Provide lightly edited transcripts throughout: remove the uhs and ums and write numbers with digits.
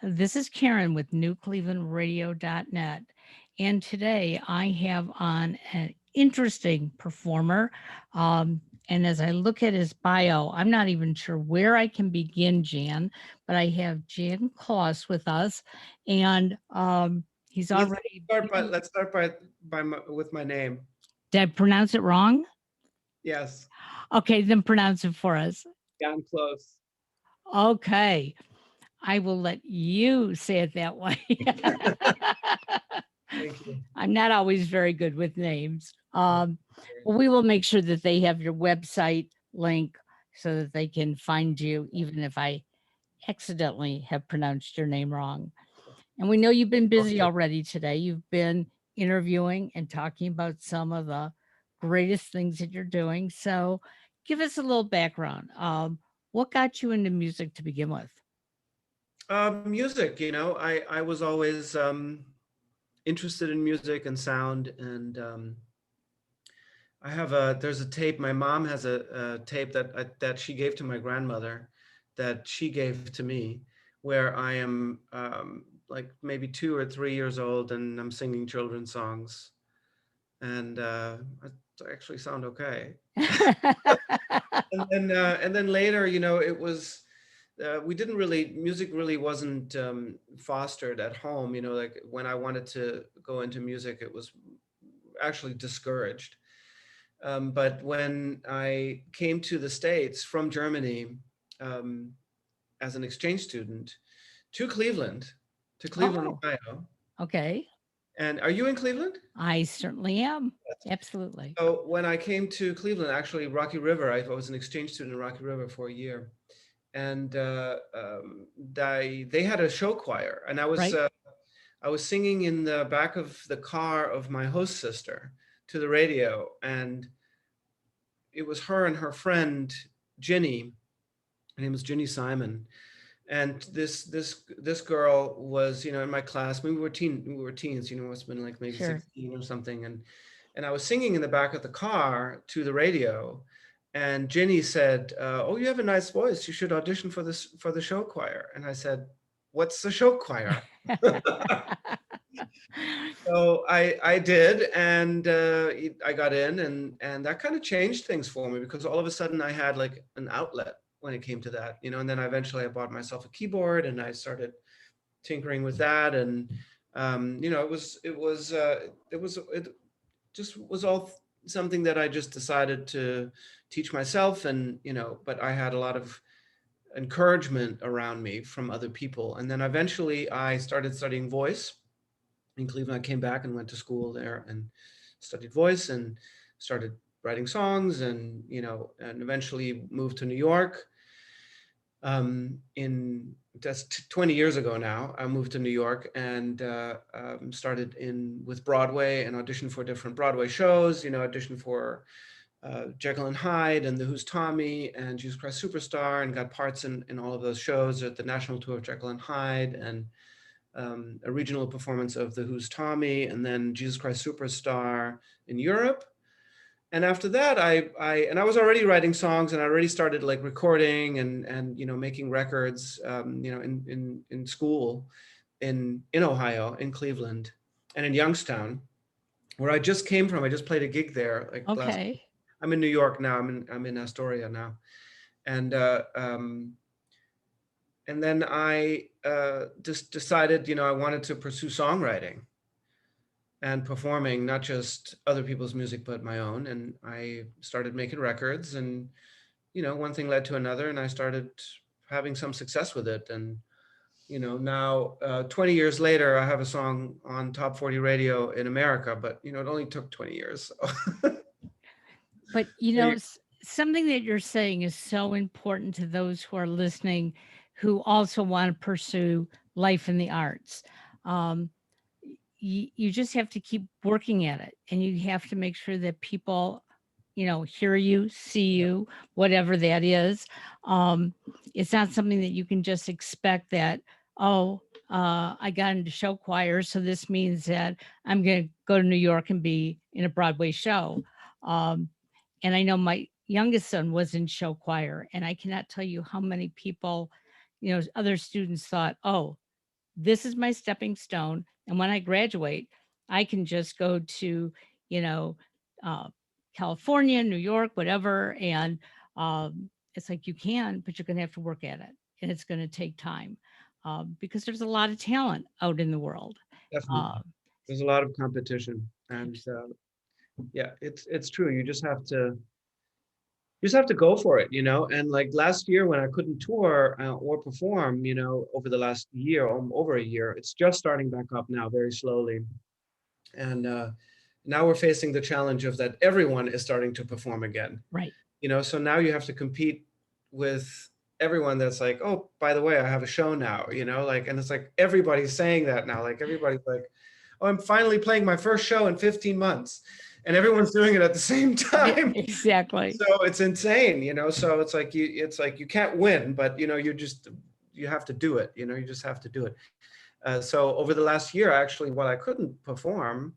This is Karen with newclevelandradio.net. And today I have on an interesting performer. And as I look at his bio, I'm not even sure where I can begin, Jan, but I have Jan Kloss with us. And he's Let's already start by been, let's start by with my name. did I pronounce it wrong? Yes, Okay, then pronounce it for us. Jan Close. Okay, I will let you say it that way. Thank you. I'm not always very good with names. Well, we will make sure that they have your website link so that they can find you, even if I accidentally have pronounced your name wrong. And we know you've been busy Okay. already today. You've been interviewing and talking about some of the greatest things that you're doing. So give us a little background. What got you into music to begin with? Music, I was always interested in music and sound, and there's a tape. My mom has a tape that she gave to my grandmother, that she gave to me, where I am like maybe 2 or 3 years old, and I'm singing children's songs, and I actually sound okay. And then later, it was we didn't really music really wasn't fostered at home. Like when I wanted to go into music, it was actually discouraged. But when I came to the States from Germany, um, as an exchange student to Cleveland, Oh, Ohio. okay. And are you in Cleveland? I certainly am. Absolutely. So when I came to Cleveland, actually Rocky River, I was an exchange student in Rocky River for a year, and they had a show choir, and Right? I was singing in the back of the car of my host sister to the radio, and it was her and her friend Ginny. Her name was Ginny Simon, and this girl was, in my class. We were teens. It's been like maybe Sure. 16 or something, and I was singing in the back of the car to the radio, and Ginny said, "Oh, you have a nice voice. You should audition for the show choir." And I said, "What's the show choir?" So I did, and I got in, and that kind of changed things for me, because all of a sudden I had like an outlet when it came to that, and then eventually I bought myself a keyboard, and I started tinkering with that, and it just was all something that I just decided to teach myself, and but I had a lot of encouragement around me from other people, and then eventually I started studying voice in Cleveland. I came back and went to school there and studied voice and started writing songs, and eventually moved to New York. In That's 20 years ago now. I moved to New York, and started in with Broadway and auditioned for different Broadway shows. Auditioned for Jekyll and Hyde and The Who's Tommy and Jesus Christ Superstar, and got parts in all of those shows at the national tour of Jekyll and Hyde, and a regional performance of The Who's Tommy, and then Jesus Christ Superstar in Europe. And after that, I was already writing songs, and I already started like recording and making records, in school in Ohio, in Cleveland, and in Youngstown, where I just came from. I just played a gig there like last. Okay. I'm in New York now. I'm in Astoria now, and and then I just decided, I wanted to pursue songwriting and performing, not just other people's music, but my own. And I started making records, and, one thing led to another, and I started having some success with it. And, now 20 years later, I have a song on top 40 radio in America, but, it only took 20 years. So. But, something that you're saying is so important to those who are listening who also want to pursue life in the arts. Um, you just have to keep working at it, and you have to make sure that people, hear you, see you, whatever that is. Um, it's not something that you can just expect that, oh, I got into show choir, so this means that I'm going to go to New York and be in a Broadway show. Um, and I know my youngest son was in show choir, and I cannot tell you how many people, other students thought, oh, this is my stepping stone. And when I graduate, I can just go to, you know, uh, California, New York, whatever. And it's like you can, but you're going to have to work at it, and it's going to take time because there's a lot of talent out in the world. Definitely. Uh, There's a lot of competition, and yeah, it's true. You just have to go for it, you know. And like last year when I couldn't tour or perform, you know, over the last year, over a year, it's just starting back up now, very slowly. And now we're facing the challenge of that everyone is starting to perform again, right. you know. So now you have to compete with everyone that's like, oh, by the way, I have a show now, you know, like, and it's like everybody's saying that now. Like everybody's like, oh, I'm finally playing my first show in 15 months, and everyone's doing it at the same time. Exactly. So it's insane, you know. So it's like you can't win, but you know, you have to do it, you know. You just have to do it. So over the last year, actually, while I couldn't perform,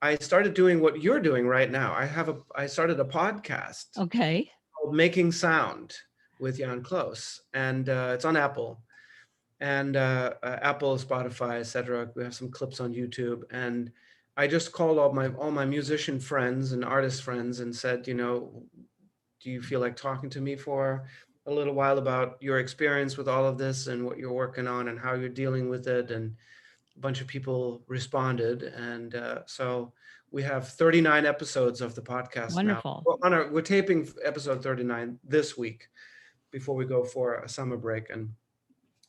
I started doing what you're doing right now. I started a podcast Okay. called Making Sound with Jan Close, and it's on Apple and Apple, Spotify, etc. We have some clips on YouTube, and I just called all my musician friends and artist friends and said, you know, do you feel like talking to me for a little while about your experience with all of this and what you're working on and how you're dealing with it? And a bunch of people responded, and so we have 39 episodes of the podcast now. Wonderful. We're taping episode 39 this week before we go for a summer break, and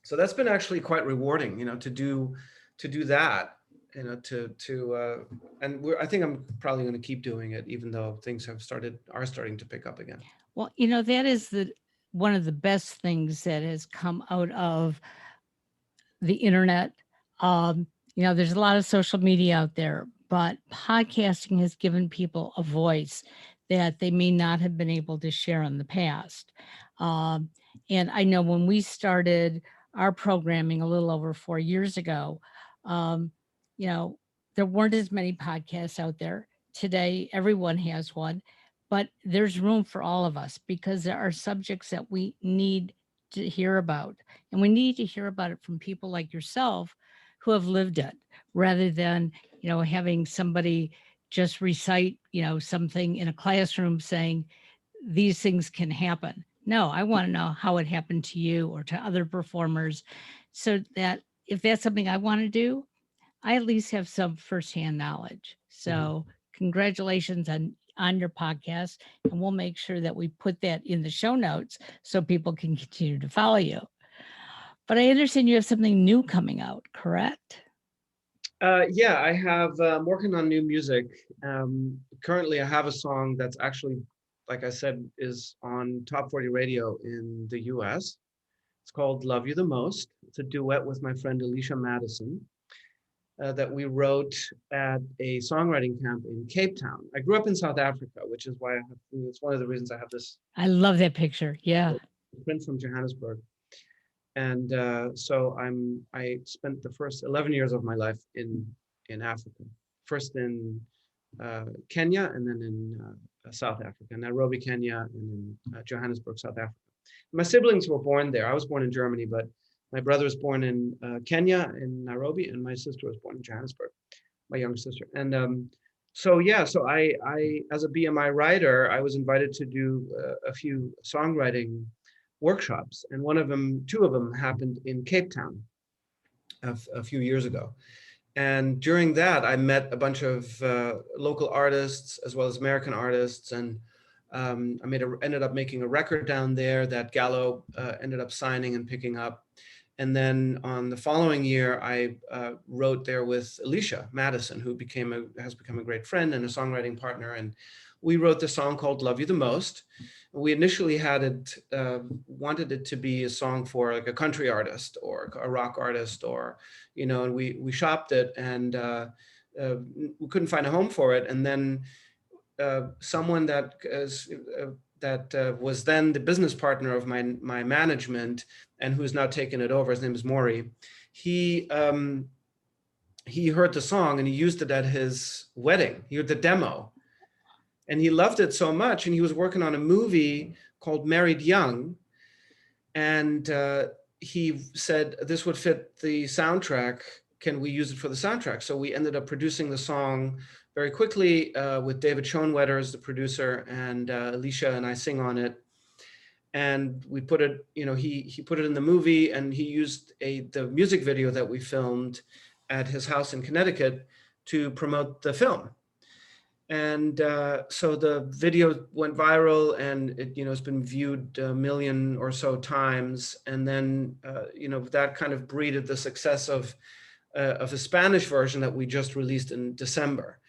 so that's been actually quite rewarding, you know, to do that, you know, and I think I'm probably going to keep doing it, even though things are starting to pick up again. Well, you know, that is one of the best things that has come out of the internet. You know, there's a lot of social media out there, but podcasting has given people a voice that they may not have been able to share in the past. Um, and I know when we started our programming a little over 4 years ago, um, you know, there weren't as many podcasts out there. Today, everyone has one, but there's room for all of us because there are subjects that we need to hear about. And we need to hear about it from people like yourself who have lived it rather than, you know, having somebody just recite, you know, something in a classroom saying these things can happen. No, I want to know how it happened to you or to other performers so that if that's something I want to do, I at least have some firsthand knowledge. Mhm. So congratulations on your podcast, and we'll make sure that we put that in the show notes so people can continue to follow you. But I understand you have something new coming out, correct? Yeah, I'm working on new music. Currently, I have a song that's actually, like I said, is on Top 40 radio in the US. It's called Love You the Most. It's a duet with my friend Alicia Madison that we wrote at a songwriting camp in Cape Town. I grew up in South Africa, which is why it's one of the reasons I have this I love that picture. Yeah. print from Johannesburg. And so I spent the first 11 years of my life in Africa. First in Kenya, and then in South Africa, Nairobi, Kenya, and in Johannesburg, South Africa. My siblings were born there. I was born in Germany, but my brother was born in Kenya, in Nairobi, and my sister was born in Johannesburg, my younger sister. And so yeah, so I as a BMI writer, I was invited to do a few songwriting workshops, and two of them happened in Cape Town a few years ago. And during that, I met a bunch of local artists as well as American artists, and ended up making a record down there that Gallo ended up signing and picking up. And then on the following year, I wrote there with Alicia Madison, who has become a great friend and a songwriting partner. And we wrote the song called "Love You the Most." We initially wanted it to be a song for like a country artist or a rock artist, or, you know, and we shopped it, and we couldn't find a home for it. And then someone that was then the business partner of my management, and who's now taken it over, his name is Maury. He heard the song and he used it at his wedding. He heard the demo, and he loved it so much. And he was working on a movie called Married Young, and he said this would fit the soundtrack. Can we use it for the soundtrack? So we ended up producing the song very quickly with David Schoenwetter as the producer, and Alicia and I sing on it. And we put it, he put it in the movie, and he used the music video that we filmed at his house in Connecticut to promote the film. And so the video went viral, and it's been viewed 1 million or so times. And then, that kind of breeded the success of a Spanish version that we just released in December.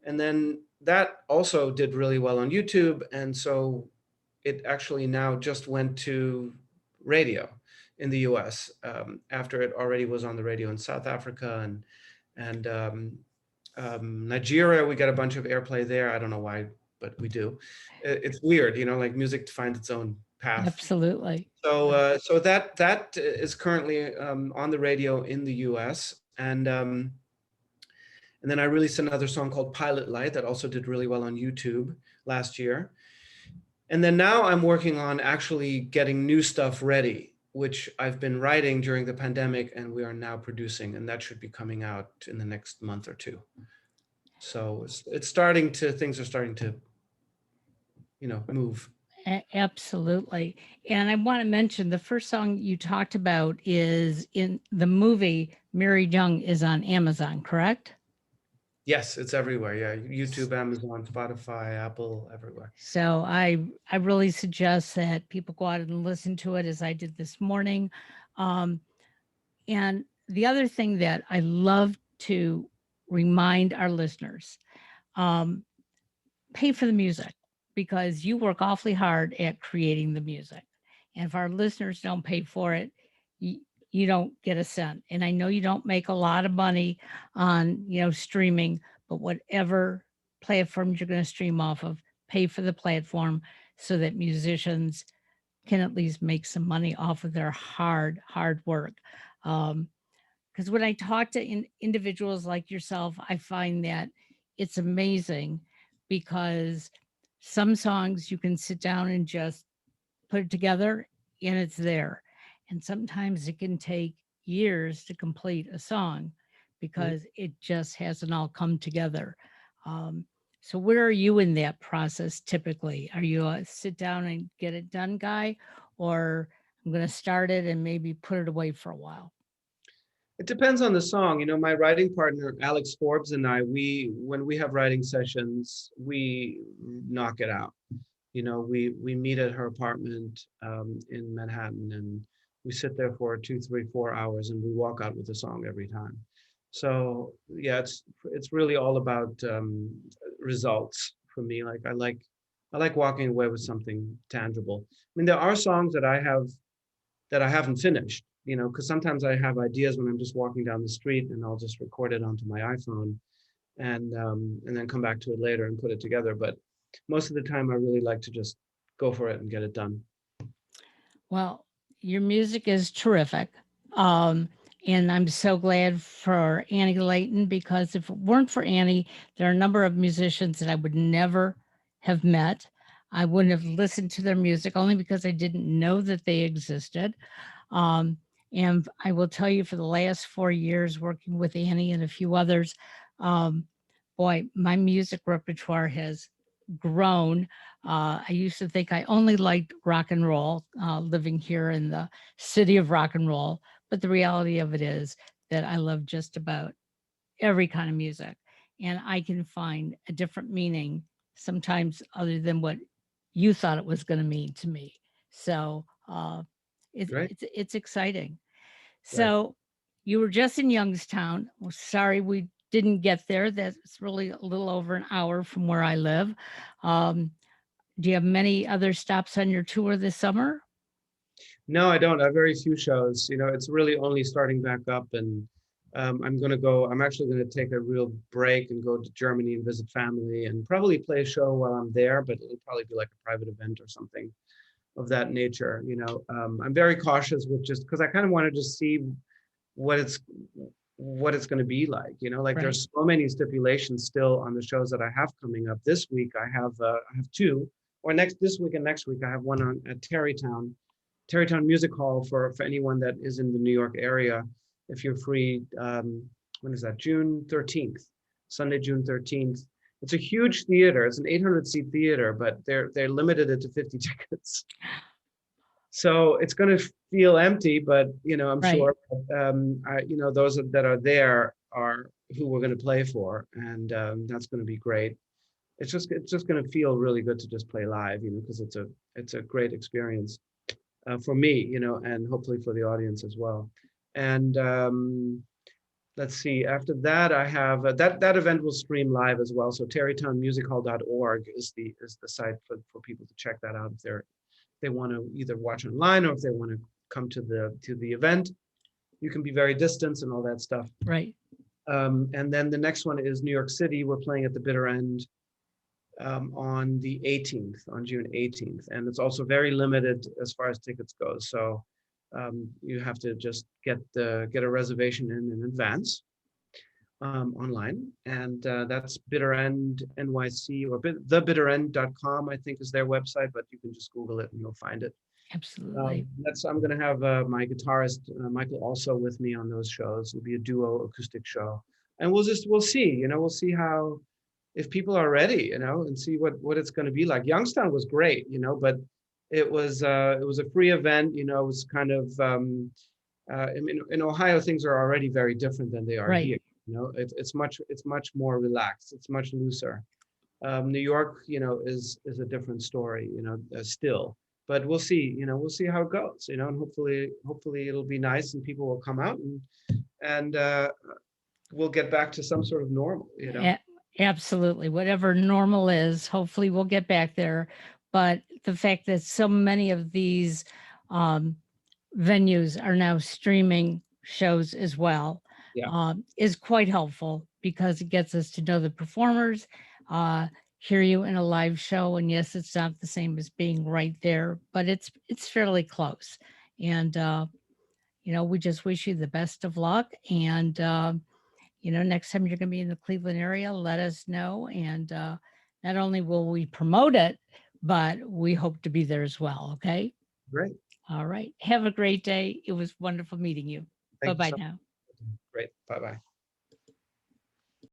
And then that also did really well on YouTube. And so it actually now just went to radio in the US after it already was on the radio in South Africa and Nigeria. We got a bunch of airplay there. I don't know why, but we do. It's weird, like music finds its own path. Absolutely. So that is currently on the radio in the US. And then I released another song called Pilot Light that also did really well on YouTube last year. And then now I'm working on actually getting new stuff ready, which I've been writing during the pandemic, and we are now producing, and that should be coming out in the next month or two. So things are starting to, move. Absolutely. And I want to mention the first song you talked about is in the movie. Mary Young is on Amazon, correct? Yes, it's everywhere. Yeah, YouTube, Amazon, Spotify, Apple, everywhere. So I really suggest that people go out and listen to it, as I did this morning. And the other thing that I love to remind our listeners, pay for the music, because you work awfully hard at creating the music. And if our listeners don't pay for it, you don't get a cent. And I know you don't make a lot of money on, streaming, but whatever platforms you're going to stream off of, pay for the platform so that musicians can at least make some money off of their hard work. Because when I talk to individuals like yourself, I find that it's amazing, because some songs you can sit down and just put it together and it's there. And sometimes it can take years to complete a song because it just hasn't all come together. So where are you in that process typically? Are you a sit down and get it done guy, or I'm going to start it and maybe put it away for a while? It depends on the song. My writing partner, Alex Forbes, and I, when we have writing sessions, we knock it out. We meet at her apartment in Manhattan, and we sit there for 2, 3, 4 hours, and we walk out with a song every time. So yeah, it's really all about results for me. Like I like walking away with something tangible. I mean, there are songs that I haven't finished, because sometimes I have ideas when I'm just walking down the street, and I'll just record it onto my iPhone and then come back to it later and put it together. But most of the time I really like to just go for it and get it done. Well, your music is terrific. And I'm so glad for Annie Layton, because if it weren't for Annie, there are a number of musicians that I would never have met. I wouldn't have listened to their music, only because I didn't know that they existed. And I will tell you, for the last 4 years working with Annie and a few others, boy, my music repertoire has grown. I used to think I only liked rock and roll, living here in the city of rock and roll. But the reality of it is that I love just about every kind of music. And I can find a different meaning sometimes other than what you thought it was going to mean to me. So it's exciting. So you were just in Youngstown. Well, sorry we didn't get there. That's really a little over an hour from where I live. Do you have many other stops on your tour this summer? No, I don't. I have very few shows. It's really only starting back up, and I'm actually going to take a real break and go to Germany and visit family, and probably play a show while I'm there, but it'll probably be like a private event or something of that nature. I'm very cautious with, just because I kind of want to just see what it's going to be like. There's so many stipulations still on the shows that I have coming up. This week I have 2, or this week and next week I have one at Tarrytown Tarrytown Music Hall for anyone that is in the New York area. If you're free, when is that? June 13th, Sunday, June 13th. It's a huge theater. It's an 800-seat theater, but they're limited it to 50 tickets. So it's going to feel empty, but I'm Right. sure those that are there are who we're going to play for, and that's going to be great. It's just going to feel really good to just play live, because it's a great experience for me, and hopefully for the audience as well. And let's see. After that, I have that event will stream live as well. So tarrytownmusichall.org is the site for people to check that out if they want to either watch online or if they want to come to the event. You can be very distant and all that stuff. Right. And then the next one is New York City. We're playing at the Bitter End on the 18th, on June 18th, and it's also very limited as far as tickets go. So you have to just get a reservation in advance online, and that's Bitter End NYC or thebitterend.com, I think is their website, but you can just Google it and you'll find it. Absolutely. I'm going to have my guitarist Michael also with me on those shows. It'll be a duo acoustic show, and we'll see. We'll see how, if people are ready, and see what it's going to be like. Youngstown was great, but it was a free event. It was kind of in Ohio things are already very different than they are Right. here. It's much more relaxed. It's much looser. New York, is a different story. Still. But we'll see, we'll see how it goes, and hopefully it'll be nice and people will come out and we'll get back to some sort of normal, Absolutely. Whatever normal is, hopefully we'll get back there. But the fact that so many of these venues are now streaming shows as well is quite helpful, because it gets us to know the performers, hear you in a live show. And yes, it's not the same as being right there, but it's fairly close. And, we just wish you the best of luck. And, next time you're going to be in the Cleveland area, let us know. And not only will we promote it, but we hope to be there as well. Okay. Great. All right. Have a great day. It was wonderful meeting you. Bye-bye now. Great. Bye-bye.